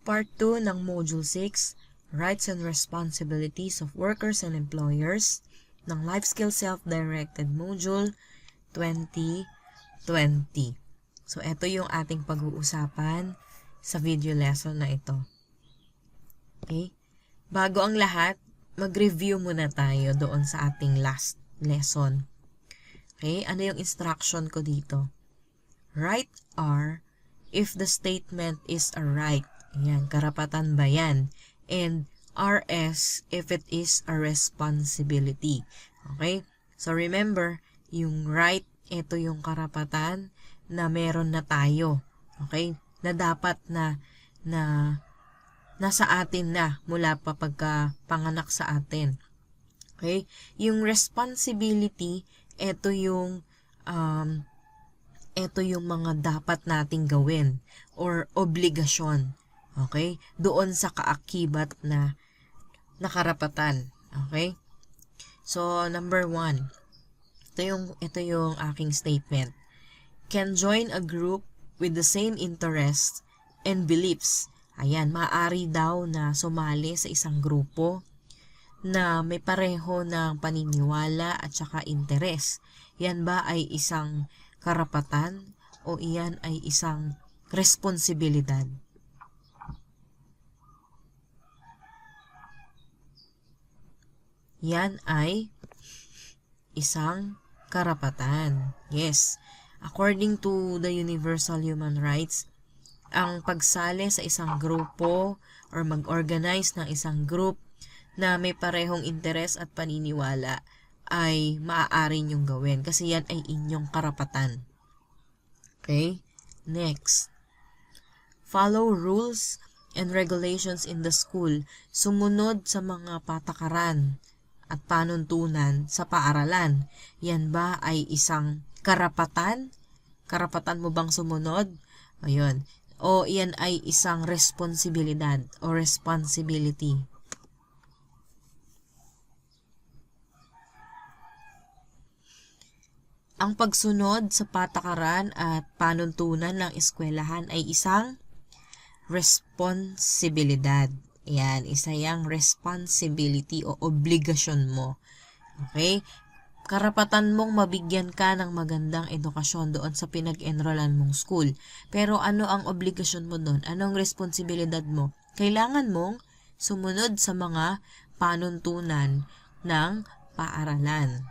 Part 2 ng Module 6, Rights and Responsibilities of Workers and Employers ng Life Skills Self-Directed Module 2020. So, ito yung ating pag-uusapan sa video lesson na ito. Okay? Bago ang lahat, mag-review muna tayo doon sa ating last lesson. Okay? Ano yung instruction ko dito? Right are if the statement is a right. Ayan, karapatan ba yan? And RS if it is a responsibility. Okay? So remember, yung right, ito yung karapatan na meron na tayo. Okay? Na dapat na nasa atin na mula pa pagkapanganak sa atin. Okay? Yung responsibility, ito yung mga dapat nating gawin or obligasyon. Okay? Doon sa kaakibat na nakarapatan. Okay? So, number 1. Ito yung aking statement. Can join a group with the same interests and beliefs. Ayan, maaari daw na sumali sa isang grupo na may pareho ng paniniwala at saka interes. Yan ba ay isang karapatan o iyan ay isang responsibilidad? Yan ay isang karapatan. Yes. According to the Universal Human Rights, ang pagsali sa isang grupo or mag-organize ng isang group na may parehong interes at paniniwala ay maaari niyong gawin kasi yan ay inyong karapatan. Okay? Next. Follow rules and regulations in the school. Sumunod sa mga patakaran at panuntunan sa paaralan. Yan ba ay isang karapatan? Karapatan mo bang sumunod? Ayun. O yan ay isang responsibilidad o responsibility? Ang pagsunod sa patakaran at panuntunan ng eskwelahan ay isang responsibilidad. Yan, isa yang responsibility o obligasyon mo. Okay? Karapatan mong mabigyan ka ng magandang edukasyon doon sa pinag-enrollan mong school. Pero ano ang obligasyon mo doon? Anong responsibilidad mo? Kailangan mong sumunod sa mga panuntunan ng paaralan.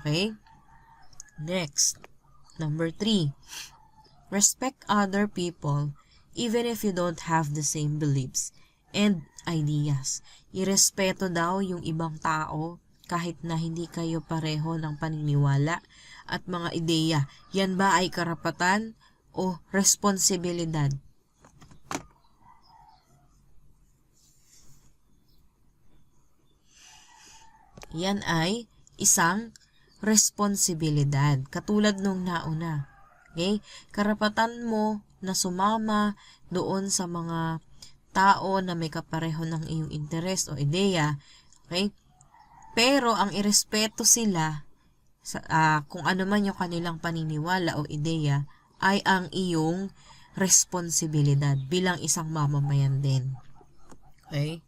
Okay? Next, number 3. Respect other people even if you don't have the same beliefs and ideas. Irespeto daw yung ibang tao kahit na hindi kayo pareho ng paniniwala at mga ideya. Yan ba ay karapatan o responsibilidad? Yan ay isang responsibilidad. Katulad nung nauna. Okay? Karapatan mo na sumama doon sa mga tao na may kapareho ng iyong interes o ideya. Okay? Pero ang irespeto sila kung ano man yung kanilang paniniwala o ideya ay ang iyong responsibilidad bilang isang mamamayan din. Okay?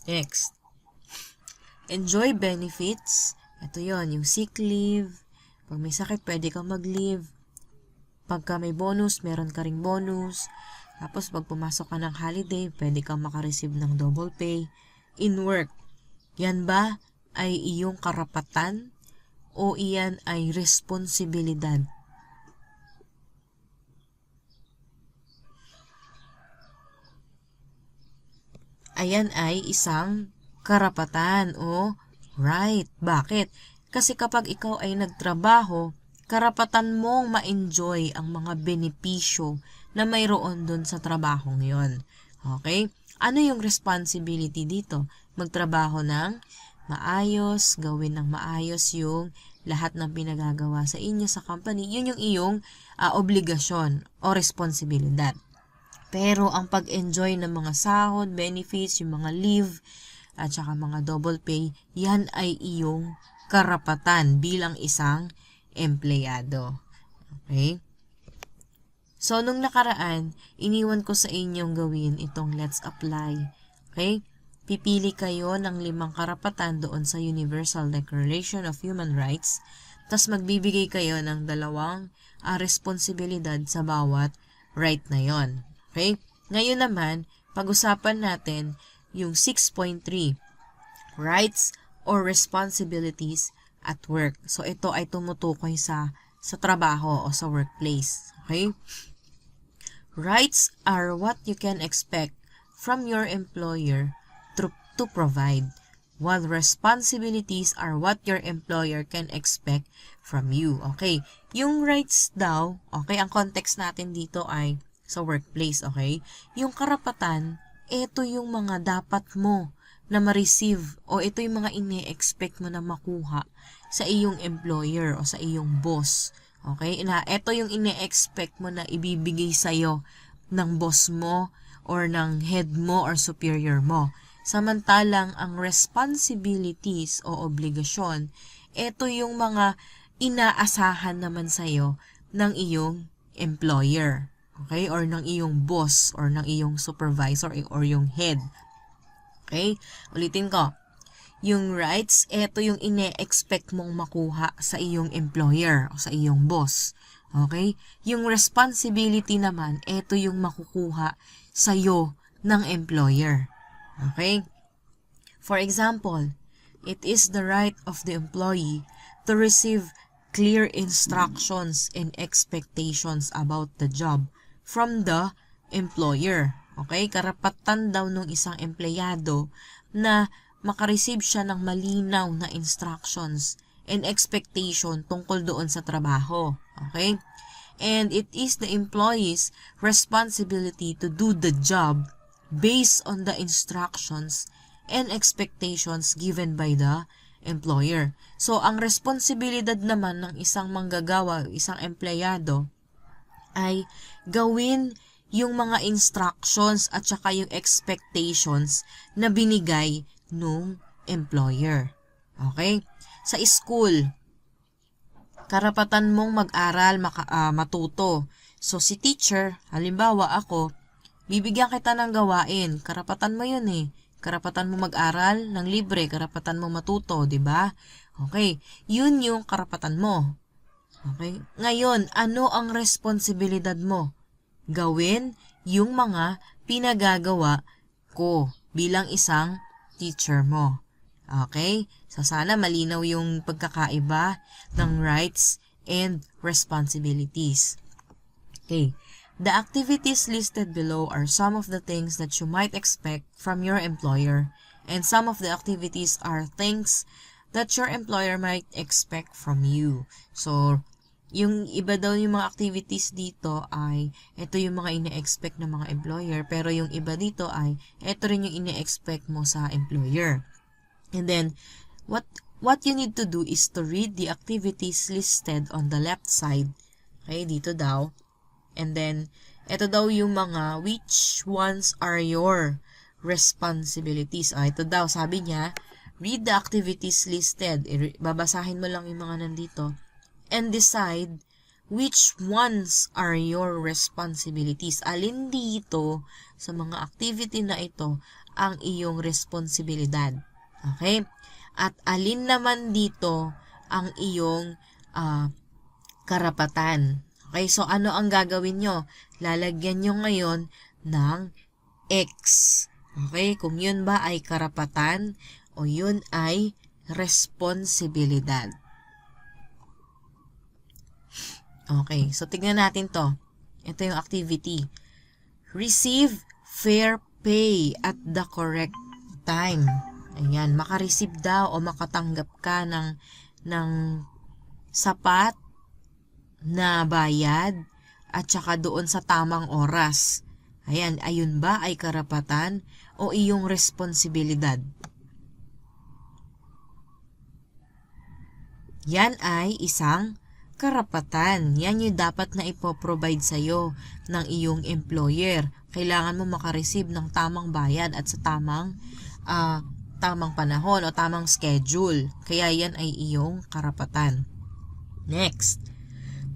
Next. Enjoy benefits. Ito yon, yung sick leave. Pag may sakit, pwede kang mag-leave. Pagka may bonus, meron ka ring bonus. Tapos, pag pumasok ka ng holiday, pwede kang makareceive ng double pay. In work, yan ba ay iyong karapatan o iyan ay responsibilidad? Ayan ay isang karapatan o right. Bakit? Kasi kapag ikaw ay nagtrabaho, karapatan mong ma-enjoy ang mga benepisyo na mayroon dun sa trabahong yon. Okay? Ano yung responsibility dito? Magtrabaho ng maayos, gawin ng maayos yung lahat ng pinagagawa sa inyo sa company. Yun yung iyong obligasyon o responsibilidad. Pero ang pag-enjoy ng mga sahod, benefits, yung mga leave, at saka mga double pay, yan ay iyong karapatan bilang isang empleyado. Okay? So, nung nakaraan, iniwan ko sa inyong gawin itong let's apply. Okay? Pipili kayo ng 5 karapatan doon sa Universal Declaration of Human Rights, tas magbibigay kayo ng 2 responsibilidad sa bawat right na yon. Okay? Ngayon naman, pag-usapan natin yung 6.3, rights or responsibilities at work. So, ito ay tumutukoy sa trabaho o sa workplace. Okay? Rights are what you can expect from your employer to provide, while responsibilities are what your employer can expect from you. Okay? Yung rights daw, okay, ang context natin dito ay sa workplace, okay? Yung karapatan, ito yung mga dapat mo na ma-receive o ito yung mga ine-expect mo na makuha sa iyong employer o sa iyong boss. Okay? Ito yung ine-expect mo na ibibigay sa'yo ng boss mo or ng head mo or superior mo. Samantalang ang responsibilities o obligasyon, ito yung mga inaasahan naman sa'yo ng iyong employer. Okay? Or ng iyong boss or ng iyong supervisor or yung head. Okay? Ulitin ko. Yung rights, ito yung ine-expect mong makuha sa iyong employer o sa iyong boss. Okay? Yung responsibility naman, ito yung makukuha sa'yo ng employer. Okay? For example, it is the right of the employee to receive clear instructions and expectations about the job from the employer. Okay? Karapatan daw ng isang empleyado na makareceive siya ng malinaw na instructions and expectation tungkol doon sa trabaho. Okay? And it is the employee's responsibility to do the job based on the instructions and expectations given by the employer. So, ang responsibilidad naman ng isang manggagawa, isang empleyado, ay gawin yung mga instructions at saka yung expectations na binigay nung employer. Okay? Sa school, karapatan mong mag-aral, matuto. So, si teacher, halimbawa ako, bibigyan kita ng gawain. Karapatan mo yun eh. Karapatan mo mag-aral ng libre. Karapatan mo matuto, di ba? Okay. Yun yung karapatan mo. Okay. Ngayon, ano ang responsibilidad mo? Gawin yung mga pinagagawa ko bilang isang teacher mo. Okay? So, sana malinaw yung pagkakaiba ng rights and responsibilities. Okay. The activities listed below are some of the things that you might expect from your employer, and some of the activities are things that your employer might expect from you. So, yung iba daw yung mga activities dito ay ito yung mga ine-expect ng mga employer, pero yung iba dito ay ito rin yung ine-expect mo sa employer. And then, what you need to do is to read the activities listed on the left side. Okay, dito daw. And then, ito daw yung mga which ones are your responsibilities. Ito daw, sabi niya, read the activities listed. Babasahin mo lang yung mga nandito. And decide which ones are your responsibilities. Alin dito sa mga activity na ito ang iyong responsibilidad. Okay? At alin naman dito ang iyong karapatan. Okay, so ano ang gagawin nyo? Lalagyan nyo ngayon ng X. Okay, kung yun ba ay karapatan o yun ay responsibilidad. Okay, so tignan natin to. Ito yung activity. Receive fair pay at the correct time. Ayan, makareceive daw o makatanggap ka ng sapat na bayad at saka doon sa tamang oras. Ayan, ayun ba ay karapatan o iyong responsibilidad? Yan ay isang karapatan. Yan yung dapat na ipoprovide sa'yo ng iyong employer. Kailangan mo makareceive ng tamang bayad at sa tamang panahon o tamang schedule. Kaya yan ay iyong karapatan. Next.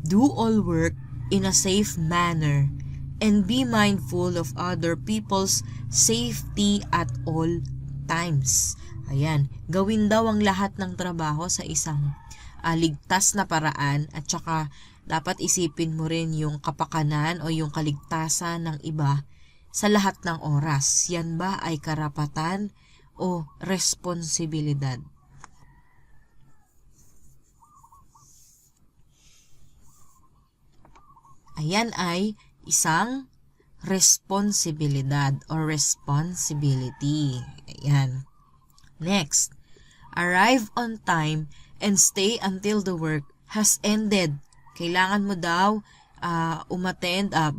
Do all work in a safe manner and be mindful of other people's safety at all times. Ayan, gawin daw ang lahat ng trabaho sa isang ligtas na paraan at saka dapat isipin mo rin yung kapakanan o yung kaligtasan ng iba sa lahat ng oras. Yan ba ay karapatan o responsibilidad? Ayan ay isang responsibilidad or responsibility. Ayan. Next, arrive on time and stay until the work has ended. Kailangan mo daw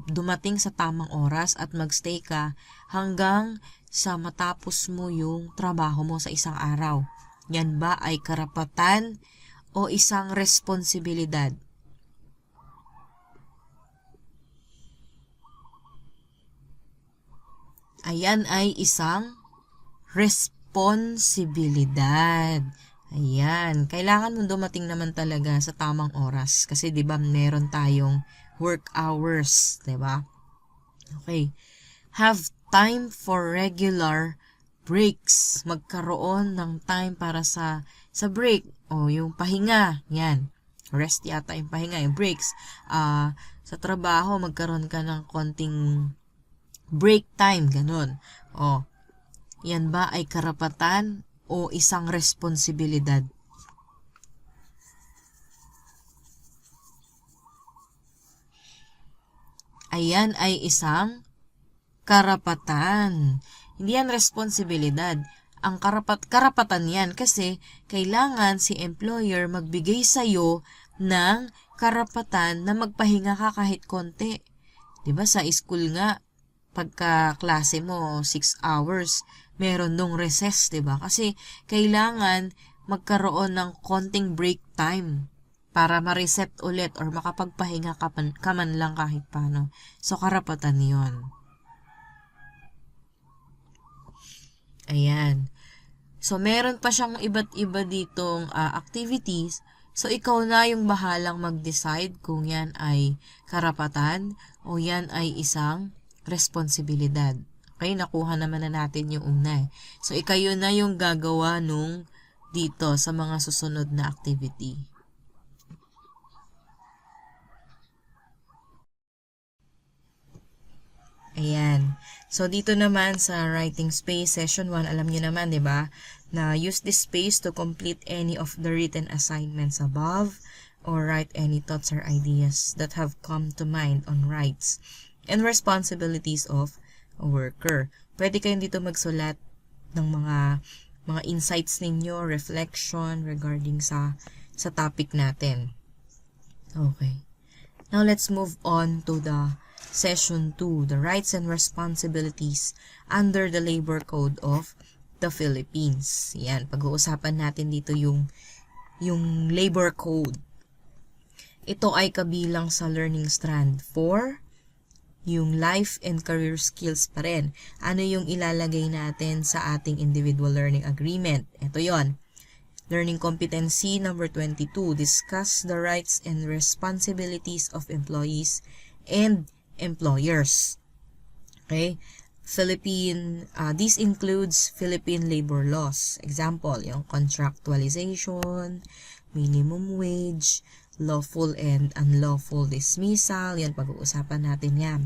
dumating sa tamang oras at magstay ka hanggang sa matapos mo yung trabaho mo sa isang araw. Yan ba ay karapatan o isang responsibilidad? Ayan ay isang responsibilidad. Ayan, kailangan mo dumating naman talaga sa tamang oras kasi 'di ba meron tayong work hours, 'di ba? Okay. Have time for regular breaks. Magkaroon ng time para sa break o yung pahinga. Yan. Rest yata yung pahinga, yung breaks. Sa trabaho magkaroon ka ng konting break time, ganun. Yan ba ay karapatan o isang responsibilidad? Ayan ay isang karapatan. Hindi yan responsibilidad. Ang karapatan yan kasi kailangan si employer magbigay sa'yo ng karapatan na magpahinga ka kahit konti. 'Di ba sa school nga, pagka klase mo 6 hours, meron dong recess, 'di ba? Kasi kailangan magkaroon ng konting break time para ma-reset ulit or makapagpahinga ka man lang kahit paano. So karapatan 'yon. Ayan. So meron pa siyang iba't iba ditong activities. So ikaw na yung bahalang mag-decide kung yan ay karapatan o yan ay isang responsibilidad. Okay, nakuha naman na natin yung una. So, ikayo na yung gagawa nung dito sa mga susunod na activity. Ayan. So, dito naman sa writing space, session 1, alam niyo naman, di ba, na use this space to complete any of the written assignments above or write any thoughts or ideas that have come to mind on rights and responsibilities of a worker. Pwede kayong dito magsulat ng mga insights ninyo, reflection regarding sa topic natin. Okay. Now let's move on to the session 2, the rights and responsibilities under the Labor Code of the Philippines. Yan, pag-uusapan natin dito yung Labor Code. Ito ay kabilang sa learning strand 4, yung life and career skills pa rin. Ano yung ilalagay natin sa ating individual learning agreement? Ito yon. Learning competency number 22. Discuss the rights and responsibilities of employees and employers. Okay? This includes Philippine labor laws. Example, yung contractualization, minimum wage, lawful and unlawful dismissal. Yan, pag-uusapan natin yan.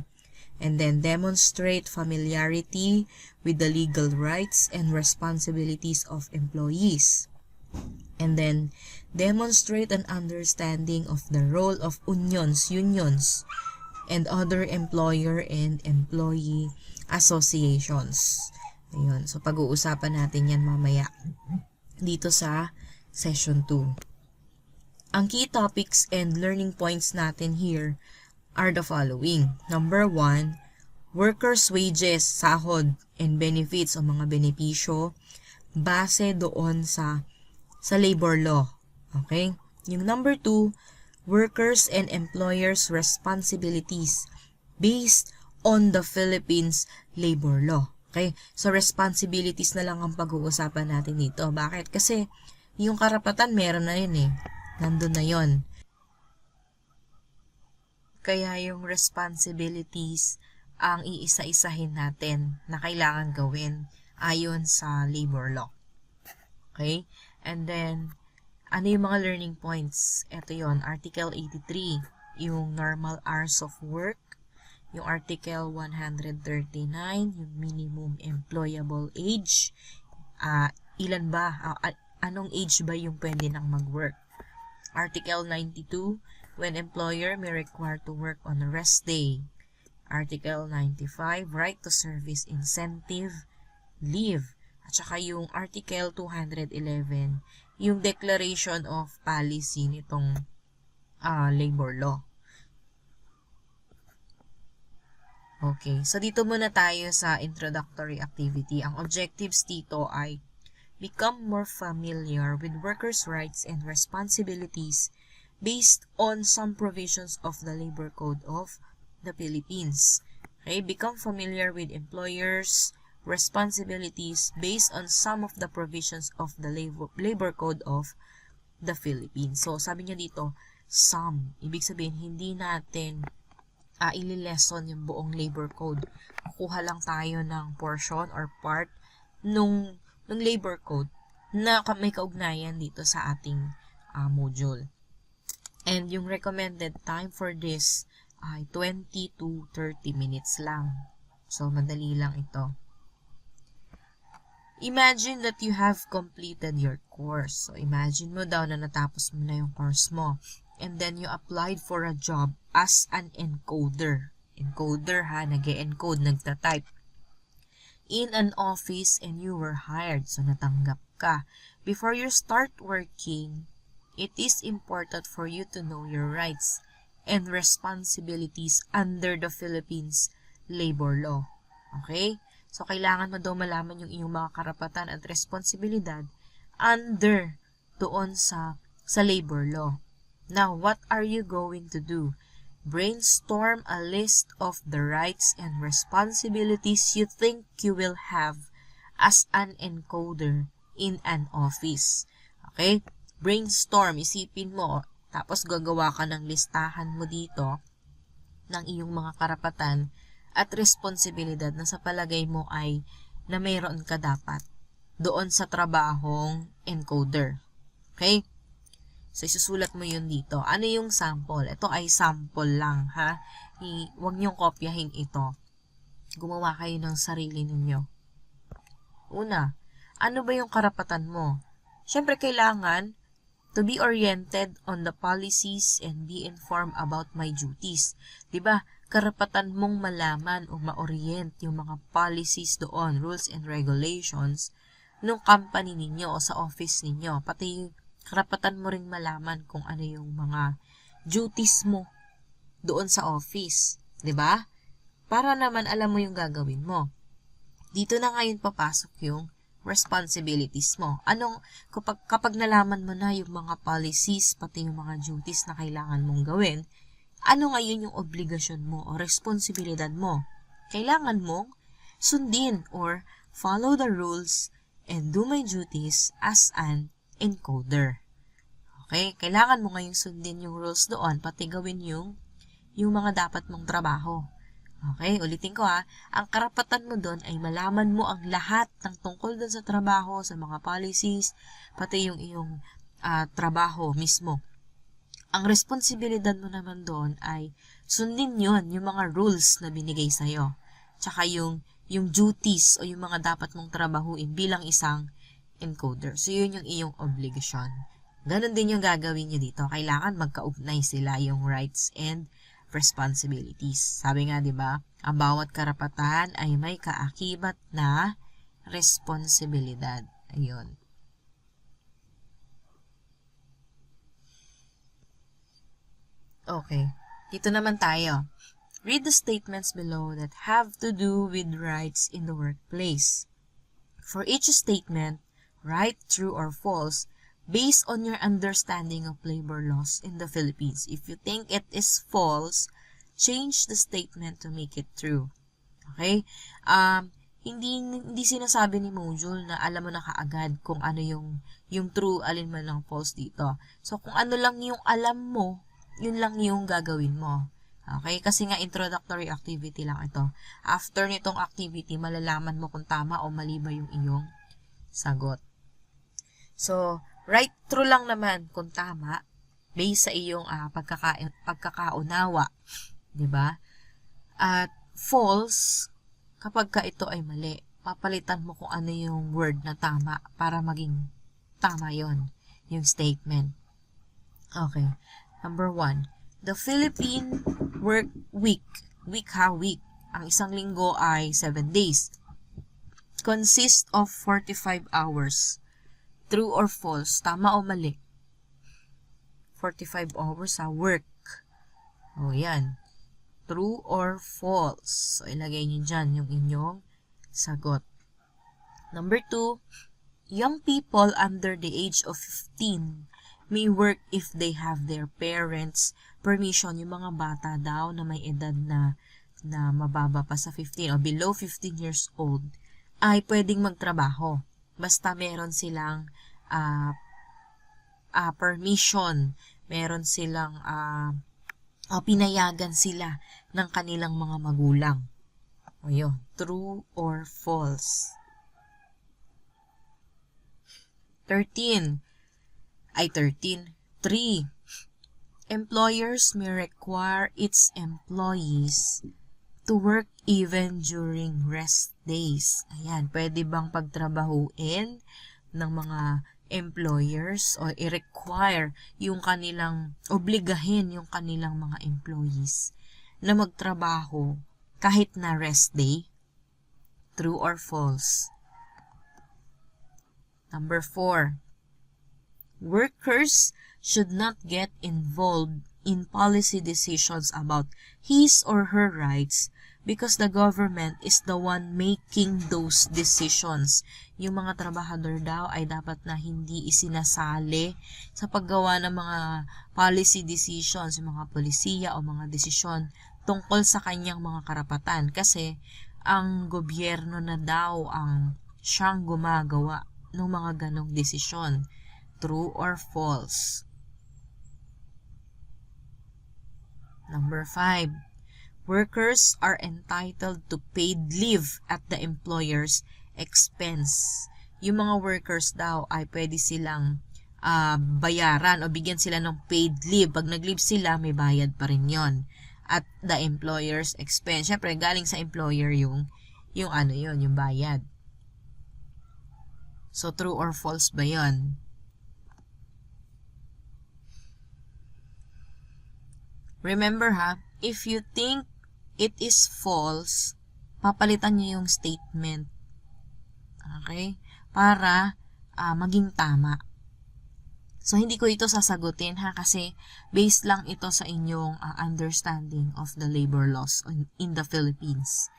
And then, demonstrate familiarity with the legal rights and responsibilities of employees. And then, demonstrate an understanding of the role of unions, and other employer and employee associations. Ayun. So, pag-uusapan natin yan mamaya dito sa session 2. Ang key topics and learning points natin here are the following. Number 1, workers' wages, sahod, and benefits o mga benepisyo base doon sa labor law. Okay? Yung number 2, workers and employers' responsibilities based on the Philippines labor law. Okay? So, responsibilities na lang ang pag-uusapan natin dito. Bakit? Kasi yung karapatan meron na yun eh. Nandun na yon. Kaya yung responsibilities ang iisa-isahin natin na kailangan gawin ayon sa labor law. Okay? And then, ano yung mga learning points? Ito yon, Article 83, yung normal hours of work. Yung Article 139, yung minimum employable age. Ilan ba? Anong age ba yung pwede nang mag-work? Article 92, when employer may require to work on a rest day. Article 95, right to service incentive leave. At saka yung Article 211, yung declaration of policy nitong labor law. Okay, so dito muna tayo sa introductory activity. Ang objectives dito ay become more familiar with workers' rights and responsibilities based on some provisions of the Labor Code of the Philippines. Okay, become familiar with employers' responsibilities based on some of the provisions of the Labor Code of the Philippines. So, sabi niya dito, some. Ibig sabihin, hindi natin ililesson yung buong labor code. Kukuha lang tayo ng portion or part nung labor code na may kaugnayan dito sa ating module. And yung recommended time for this ay 20 to 30 minutes lang. So, madali lang ito. Imagine that you have completed your course. So, imagine mo daw na natapos mo na yung course mo. And then, you applied for a job as an encoder. Encoder ha, nag-e-encode, nagta-type. In an office and you were hired. So, natanggap ka. Before you start working, it is important for you to know your rights and responsibilities under the Philippines labor law. Okay? So, kailangan mo daw malaman yung iyong mga karapatan at responsibilidad under doon sa labor law. Now, what are you going to do? Brainstorm a list of the rights and responsibilities you think you will have as an encoder in an office. Okay? Brainstorm, isipin mo, tapos gagawa ka ng listahan mo dito ng iyong mga karapatan at responsibilidad na sa palagay mo ay na mayroon ka dapat doon sa trabahong encoder. Okay? So, isusulat mo yun dito. Ano yung sample? Ito ay sample lang, ha? Huwag niyong kopyahin ito. Gumawa kayo ng sarili ninyo. Una, ano ba yung karapatan mo? Siyempre, kailangan to be oriented on the policies and be informed about my duties. Diba? Karapatan mong malaman o ma-orient yung mga policies doon, rules and regulations ng company ninyo o sa office ninyo. Pati karapatan mo ring malaman kung ano yung mga duties mo doon sa office. 'Di ba? Para naman alam mo yung gagawin mo. Dito na ngayon papasok yung responsibilities mo. Kapag nalaman mo na yung mga policies, pati yung mga duties na kailangan mong gawin, ano ngayon yung obligasyon mo o responsibilidad mo? Kailangan mong sundin or follow the rules and do my duties as an encoder. Okay? Kailangan mo ngayong sundin yung rules doon, pati gawin yung mga dapat mong trabaho. Okay? Ulitin ko ha. Ang karapatan mo doon ay malaman mo ang lahat ng tungkol doon sa trabaho, sa mga policies, pati yung iyong trabaho mismo. Ang responsibilidad mo naman doon ay sundin yun, yung mga rules na binigay sa'yo. Tsaka yung duties o yung mga dapat mong trabahuin bilang isang encoder. So, yun yung iyong obligasyon. Ganon din yung gagawin nyo dito. Kailangan magkaugnay sila yung rights and responsibilities. Sabi nga, di ba, ang bawat karapatan ay may kaakibat na responsibilidad. Ayun. Okay. Dito naman tayo. Read the statements below that have to do with rights in the workplace. For each statement, right, true, or false, based on your understanding of labor laws in the Philippines. If you think it is false, change the statement to make it true. Okay? Hindi sinasabi ni module na alam mo na kaagad kung ano yung true, alin man lang false dito. So, kung ano lang yung alam mo, yun lang yung gagawin mo. Okay? Kasi nga introductory activity lang ito. After nitong activity, malalaman mo kung tama o mali ba yung iyong sagot. So, right true lang naman kung tama based sa iyong pagkakaunawa, 'di ba? At false kapag ka ito ay mali. Papalitan mo kung ano yung word na tama para maging tama 'yon, yung statement. Okay. Number 1. The Philippine work week. Week. Ang isang linggo ay 7 days. Consists of 45 hours. True or false? Tama o mali? 45 hours work. O yan. True or false? So, ilagay nyo dyan yung inyong sagot. Number 2. Young people under the age of 15 may work if they have their parents' permission. Yung mga bata daw na may edad na mababa pa sa 15 o below 15 years old ay pwedeng magtrabaho. Basta meron silang permission, meron silang pinayagan sila ng kanilang mga magulang. O yun, true or false? 3. 3. Employers may require its employees to work even during rest days. Ayan, pwede bang pagtrabahuin ng mga employers o i-require yung kanilang, obligahin yung kanilang mga employees na magtrabaho kahit na rest day? True or false? Number 4. Workers should not get involved in policy decisions about his or her rights because the government is the one making those decisions. Yung mga trabahador daw ay dapat na hindi isinasali sa paggawa ng mga policy decisions, yung mga polisiya o mga desisyon tungkol sa kanyang mga karapatan. Kasi ang gobyerno na daw ang siyang gumagawa ng mga ganong desisyon. True or false? Number 5. Workers are entitled to paid leave at the employer's expense. Yung mga workers daw ay pwede silang bayaran o bigyan sila ng paid leave. Pag nag-leave sila, may bayad pa rin yon at the employer's expense. Syempre, galing sa employer yung bayad. So, true or false ba yon? Remember if you think it is false, papalitan nyo yung statement. Okay? Para maging tama. So, hindi ko ito sasagutin kasi based lang ito sa inyong understanding of the labor laws in the Philippines.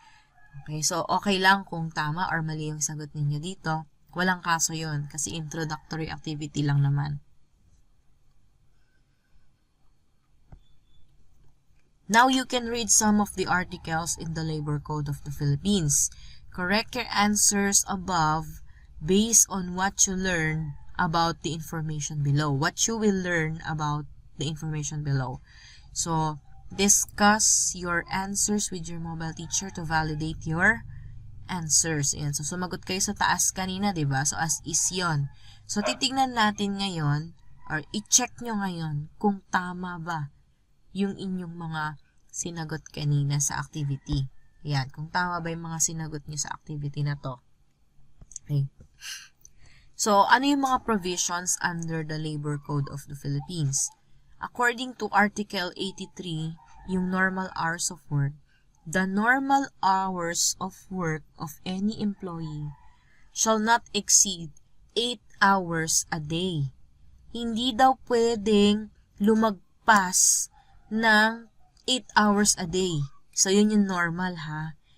Okay? So, okay lang kung tama or mali yung sagot ninyo dito. Walang kaso yon kasi introductory activity lang naman. Now you can read some of the articles in the Labor Code of the Philippines. Correct your answers above based on what you learn about the information below. What you will learn about the information below. So, discuss your answers with your mobile teacher to validate your answers. Ayan. So, sumagot kayo sa taas kanina, diba? So, as is yun. So, titignan natin ngayon, or i-check nyo ngayon kung tama ba yung inyong mga sinagot kanina sa activity. Yan, kung tama ba yung mga sinagot nyo sa activity na to. Okay. So, ano yung mga provisions under the Labor Code of the Philippines? According to Article 83, yung normal hours of work, the normal hours of work of any employee shall not exceed 8 hours a day. Hindi daw pwedeng lumagpas ng 8 hours a day. So, yun yung normal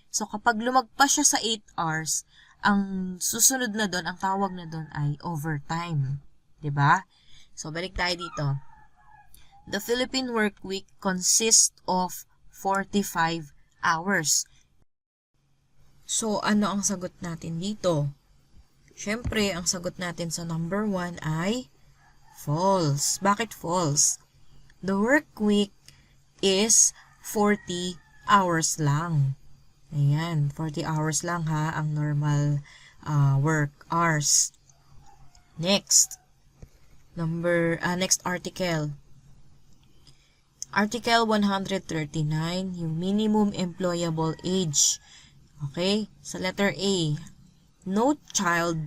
So, kapag lumagpas siya sa 8 hours, ang susunod na doon, ang tawag na doon ay overtime. 'Di ba? So, balik tayo dito. The Philippine work week consists of 45 hours. So, ano ang sagot natin dito? Siyempre, ang sagot natin sa number 1 ay false. Bakit false? The work week is 40 hours lang. Ayan, 40 hours lang ha, ang normal work hours. Next, next article. Article 139, yung minimum employable age. Okay, sa letter A, no child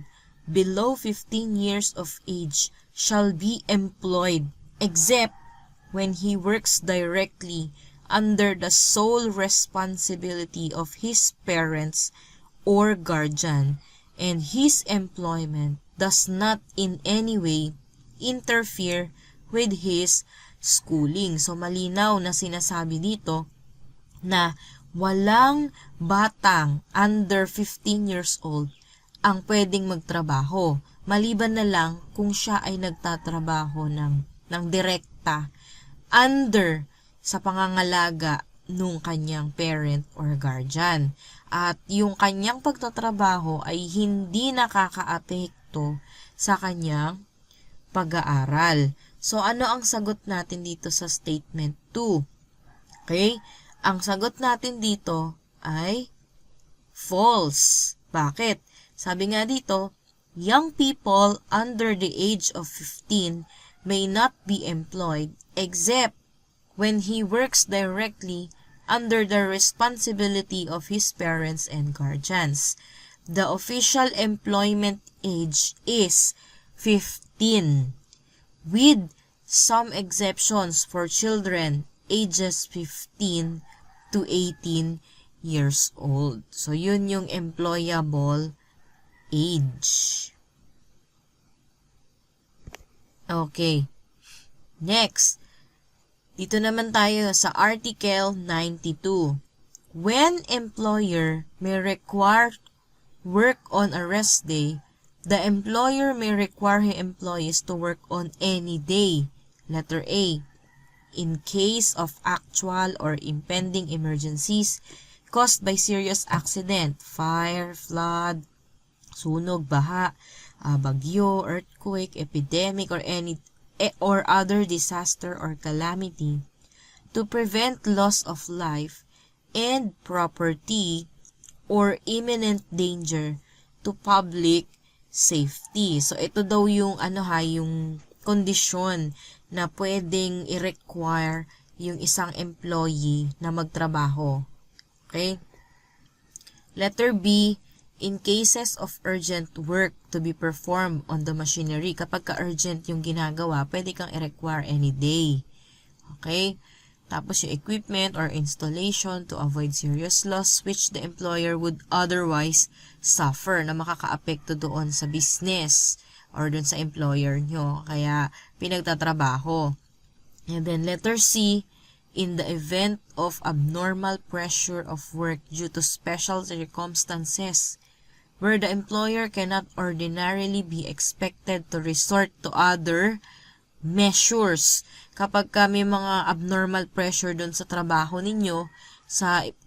below 15 years of age shall be employed except when he works directly under the sole responsibility of his parents or guardian, and his employment does not in any way interfere with his schooling. So, malinaw na sinasabi dito na walang batang under 15 years old ang pwedeng magtrabaho. Maliban na lang kung siya ay nagtatrabaho ng direkta under sa pangangalaga nung kanyang parent or guardian. At yung kanyang pagtatrabaho ay hindi nakakaapekto sa kanyang pag-aaral. So, ano ang sagot natin dito sa statement 2? Okay? Ang sagot natin dito ay false. Bakit? Sabi nga dito, young people under the age of 15 may not be employed except when he works directly under the responsibility of his parents and guardians. The official employment age is 15, with some exceptions for children ages 15 to 18 years old. So, yun yung employable age. Okay. Next, dito naman tayo sa Article 92. When employer may require work on a rest day, the employer may require his employees to work on any day. Letter A. In case of actual or impending emergencies caused by serious accident, fire, flood, sunog, baha, bagyo, earthquake, epidemic, or other disaster or calamity, to prevent loss of life and property or imminent danger to public safety. So, ito daw yung yung kondisyon na pwedeng i-require yung isang employee na magtrabaho. Okay? Letter B, in cases of urgent work to be performed on the machinery. Kapag ka-urgent yung ginagawa, pwede kang i-require any day. Okay? Tapos yung equipment or installation to avoid serious loss which the employer would otherwise suffer na makakaapekto doon sa business or doon sa employer nyo. Kaya pinagtatrabaho. And then letter C, in the event of abnormal pressure of work due to special circumstances where the employer cannot ordinarily be expected to resort to other measures. Kapag may mga abnormal pressure doon sa trabaho ninyo,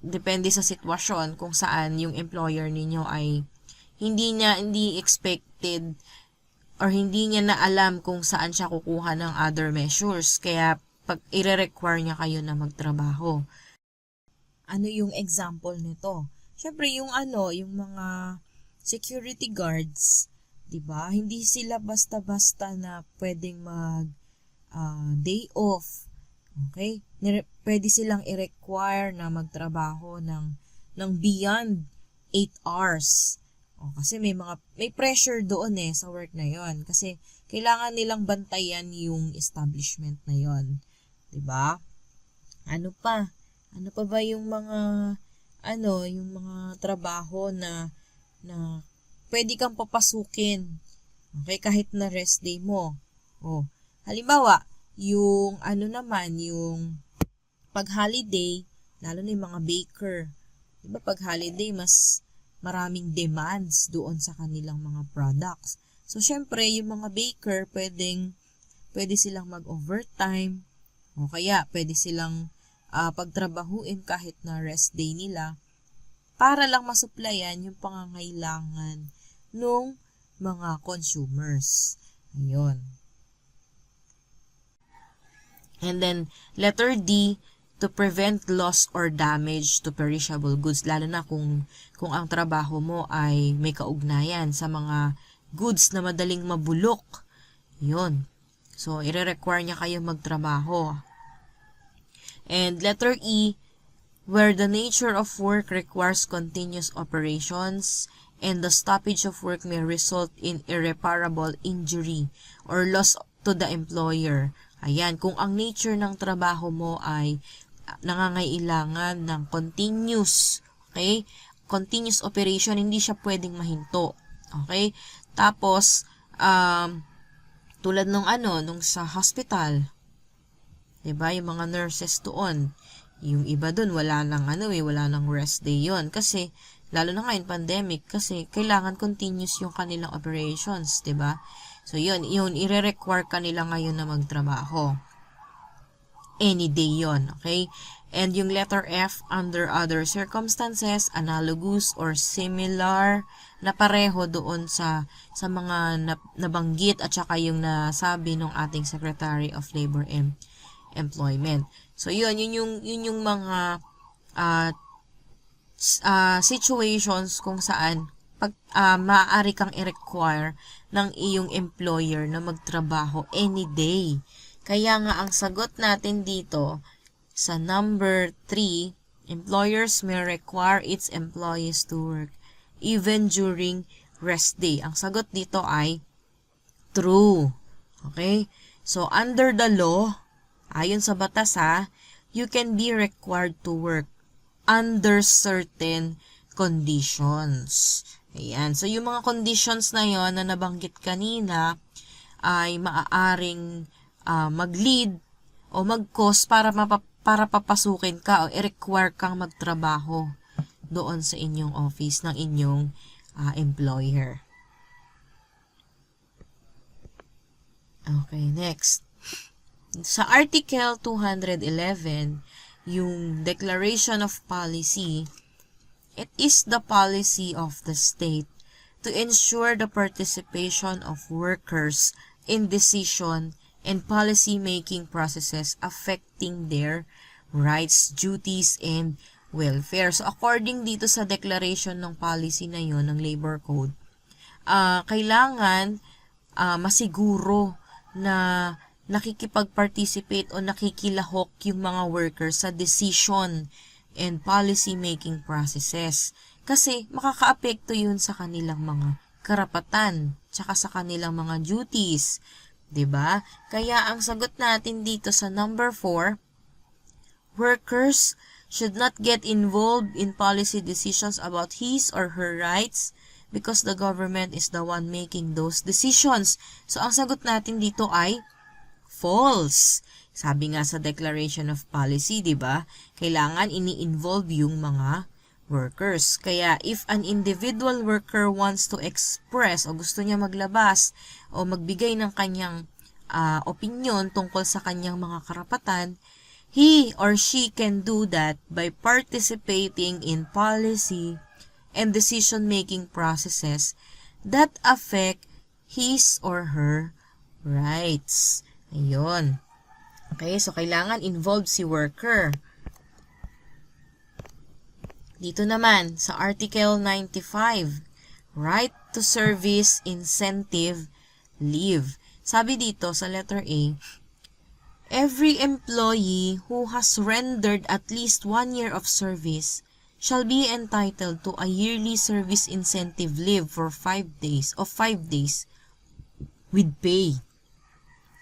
depende sa sitwasyon kung saan yung employer ninyo ay hindi expected or hindi niya na alam kung saan siya kukuha ng other measures. Kaya pag i-require niya kayo na magtrabaho. Ano yung example nito? Syempre yung mga security guards, 'di ba? Hindi sila basta-basta na pwedeng day off. Okay? Pwede silang i-require na magtrabaho ng beyond 8 hours. Kasi may pressure doon sa work na 'yon kasi kailangan nilang bantayan yung establishment na 'yon. 'Di ba? Ano pa? Ano pa ba yung yung mga trabaho na pwede kang papasukin. Okay, kahit na rest day mo. Halimbawa, yung yung pag holiday, lalo na yung mga baker. Diba pag holiday, mas maraming demands doon sa kanilang mga products. So, syempre, yung mga baker, pwede silang mag-overtime. O kaya, pwede silang pagtrabahuin kahit na rest day nila para lang masuplayan yung pangangailangan ng mga consumers. Ayun. And then, letter D, to prevent loss or damage to perishable goods, lalo na kung ang trabaho mo ay may kaugnayan sa mga goods na madaling mabulok. Yun. So, i-require niya kayo magtrabaho. And letter E, where the nature of work requires continuous operations and the stoppage of work may result in irreparable injury or loss to the employer. Ayan, kung ang nature ng trabaho mo ay nangangailangan ng continuous, okay? Continuous operation, hindi siya pwedeng mahinto. Okay? Tapos, tulad nung sa hospital, 'di ba? Yung mga nurses doon, yung iba doon wala nang rest day 'yon kasi lalo na ngayon pandemic kasi kailangan continuous yung kanilang operations, 'di ba? So yun ire-require kanila ngayon na magtrabaho. Any day 'yon, okay? And yung letter F, under other circumstances, analogous or similar na pareho doon sa mga nabanggit at saka yung nasabi ng ating Secretary of Labor and Employment. So yun yung mga situations kung saan maaari kang i-require ng iyong employer na magtrabaho any day. Kaya nga ang sagot natin dito sa number 3, employers may require its employees to work even during rest day. Ang sagot dito ay true. Okay? So under the law, ayon sa batas you can be required to work under certain conditions. Ayan. So, yung mga conditions na yon na nabanggit kanina ay maaaring mag-lead o mag-cause para papasukin ka o i-require kang magtrabaho doon sa inyong office ng inyong employer. Okay, next. Sa Article 211, yung Declaration of Policy, it is the policy of the state to ensure the participation of workers in decision and policy-making processes affecting their rights, duties, and welfare. So, according dito sa declaration ng policy na yon ng Labor Code, kailangan masiguro na nakikipag-participate o nakikilahok yung mga workers sa decision and policy-making processes. Kasi makakaapekto yun sa kanilang mga karapatan, tsaka sa kanilang mga duties. 'Di ba? Kaya ang sagot natin dito sa number 4, workers should not get involved in policy decisions about his or her rights because the government is the one making those decisions. So, ang sagot natin dito ay false. Sabi nga sa Declaration of Policy, 'di ba? Kailangan ini-involve yung mga workers. Kaya if an individual worker wants to express o gusto niya maglabas o magbigay ng kanyang opinion tungkol sa kanyang mga karapatan, he or she can do that by participating in policy and decision-making processes that affect his or her rights. Ayun. Okay, so kailangan involved si worker. Dito naman, sa Article 95, Right to Service Incentive Leave. Sabi dito sa letter A, every employee who has rendered at least 1 year of service shall be entitled to a yearly service incentive leave for 5 days with pay.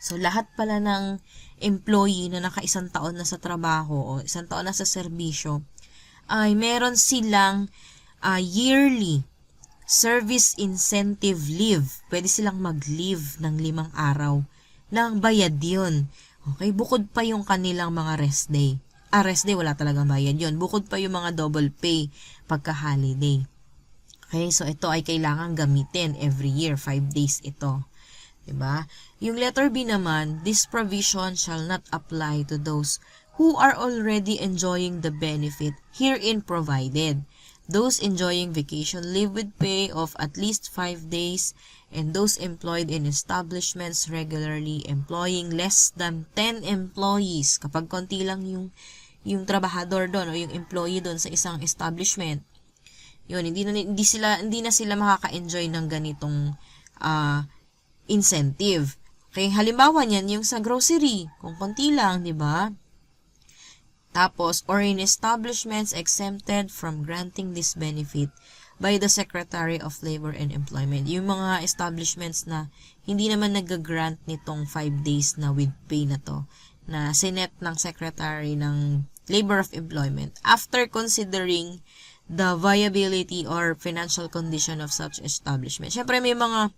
So, lahat pala ng employee na naka-1 taon na sa trabaho o 1 taon na sa serbisyo ay meron silang yearly service incentive leave. Pwede silang mag-leave ng 5 araw ng bayad yun. Okay, bukod pa yung kanilang mga rest day. Rest day, wala talagang bayad yun. Bukod pa yung mga double pay pagka-holiday. Okay, so ito ay kailangan gamitin every year. 5 days ito. Diba? Yung letter B naman, this provision shall not apply to those who are already enjoying the benefit herein provided. Those enjoying vacation leave with pay of at least 5 days and those employed in establishments regularly employing less than 10 employees. Kapag konti lang yung yung trabahador doon o yung employee doon sa isang establishment. Yun, hindi na sila makaka-enjoy ng ganitong incentive. Okay, halimbawa niyan yung sa grocery, kung konti lang, 'di ba? Tapos, or in establishments exempted from granting this benefit by the Secretary of Labor and Employment. Yung mga establishments na hindi naman nag-grant nitong 5 days na with pay na to, na sinet ng Secretary ng Labor of Employment after considering the viability or financial condition of such establishment. Siyempre, may mga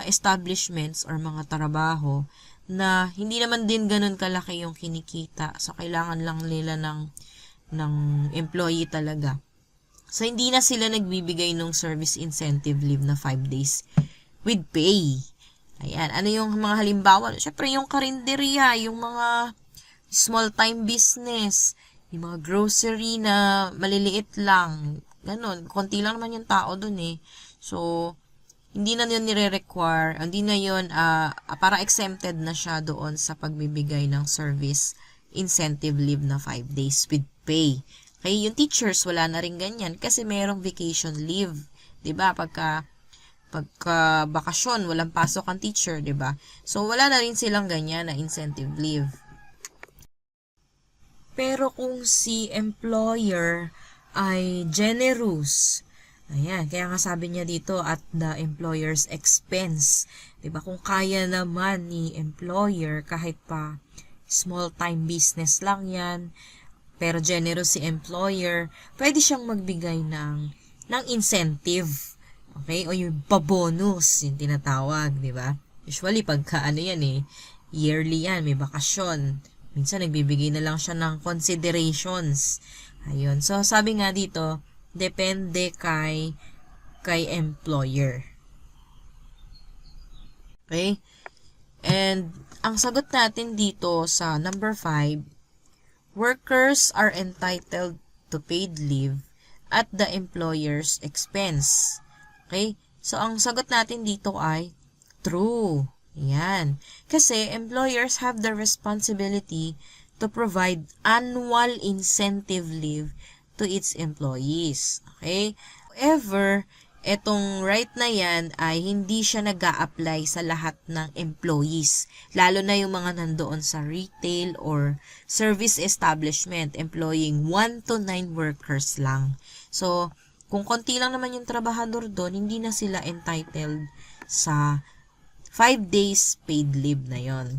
establishments or mga trabaho na hindi naman din ganun kalaki yung kinikita. So, kailangan lang nila ng employee talaga. So, hindi na sila nagbibigay ng service incentive leave na 5 days with pay. Ayan. Ano yung mga halimbawa? Siyempre, yung karinderya, yung mga small-time business, yung mga grocery na maliliit lang. Ganun. Konti lang naman yung tao dun eh. So, hindi na yun nire-require, hindi na yun, para exempted na siya doon sa pagbibigay ng service incentive leave na 5 days with pay. Okay, yung teachers, wala na rin ganyan kasi merong vacation leave. 'Di ba? Pagka bakasyon, walang pasok ang teacher, 'di ba? So, wala na rin silang ganyan na incentive leave. Pero kung si employer ay generous, ayan, kaya nga sabi niya dito, at the employer's expense. Diba? Kung kaya naman ni employer, kahit pa small-time business lang yan, pero generous si employer, pwede siyang magbigay ng incentive. Okay? O yung pa-bonus, yung tinatawag, diba? Usually, pagka yearly yan, may bakasyon. Minsan, nagbibigay na lang siya ng considerations. Ayun. So, sabi nga dito, depende kay employer. Okay? And ang sagot natin dito sa number 5, workers are entitled to paid leave at the employer's expense. Okay? So ang sagot natin dito ay true. Yan. Kasi employers have the responsibility to provide annual incentive leave to its employees. Okay? However, etong right na yan ay hindi siya nag-a-apply sa lahat ng employees. Lalo na yung mga nandoon sa retail or service establishment employing 1 to 9 workers lang. So, kung konti lang naman yung trabahador doon, hindi na sila entitled sa 5 days paid leave na yon.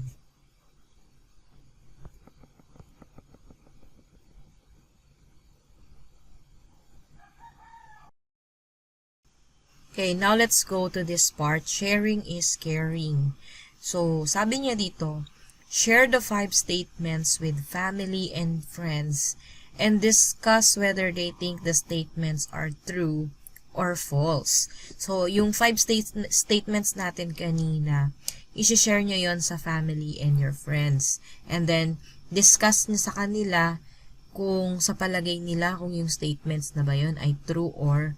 Okay, now let's go to this part. Sharing is caring. So, sabi niya dito, share the 5 statements with family and friends and discuss whether they think the statements are true or false. So, yung 5 statements natin kanina, i-share nyo yon sa family and your friends. And then, discuss nyo sa kanila kung sa palagay nila kung yung statements na ba yon ay true or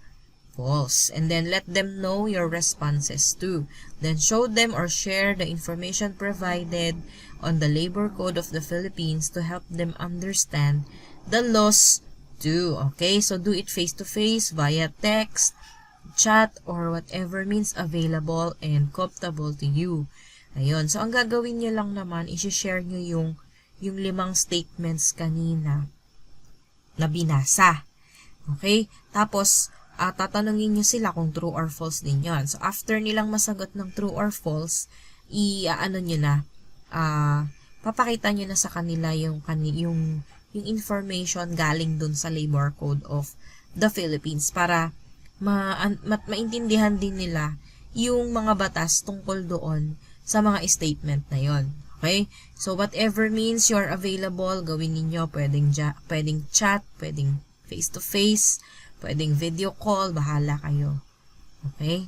false. And then let them know your responses too. Then show them or share the information provided on the Labor Code of the Philippines to help them understand the laws too. Okay? So do it face-to-face, via text, chat, or whatever means available and comfortable to you. Ayun. So ang gagawin nyo lang naman, i-share nyo yung 5 statements kanina na binasa. Okay? Tapos, tatanungin nyo sila kung true or false din yon. So, after nilang masagot ng true or false, papakita nyo na sa kanila yung information galing dun sa Labor Code of the Philippines para maintindihan din nila yung mga batas tungkol doon sa mga statement na yon. Okay? So, whatever means you're available, gawin ninyo. Pwedeng chat, pwedeng face-to-face, pwedeng video call, bahala kayo. Okay?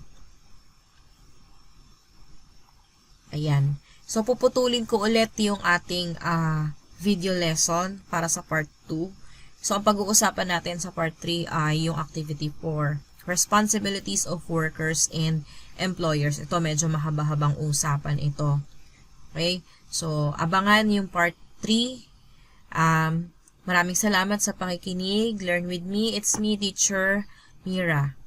Ayan. So, puputulin ko ulit yung ating video lesson para sa part 2. So, ang pag-uusapan natin sa part 3 ay yung activity 4, responsibilities of workers and employers. Ito, medyo mahaba-habang usapan ito. Okay? So, abangan yung part 3 Maraming salamat sa pakikinig. Learn with me. It's me, Teacher Mira.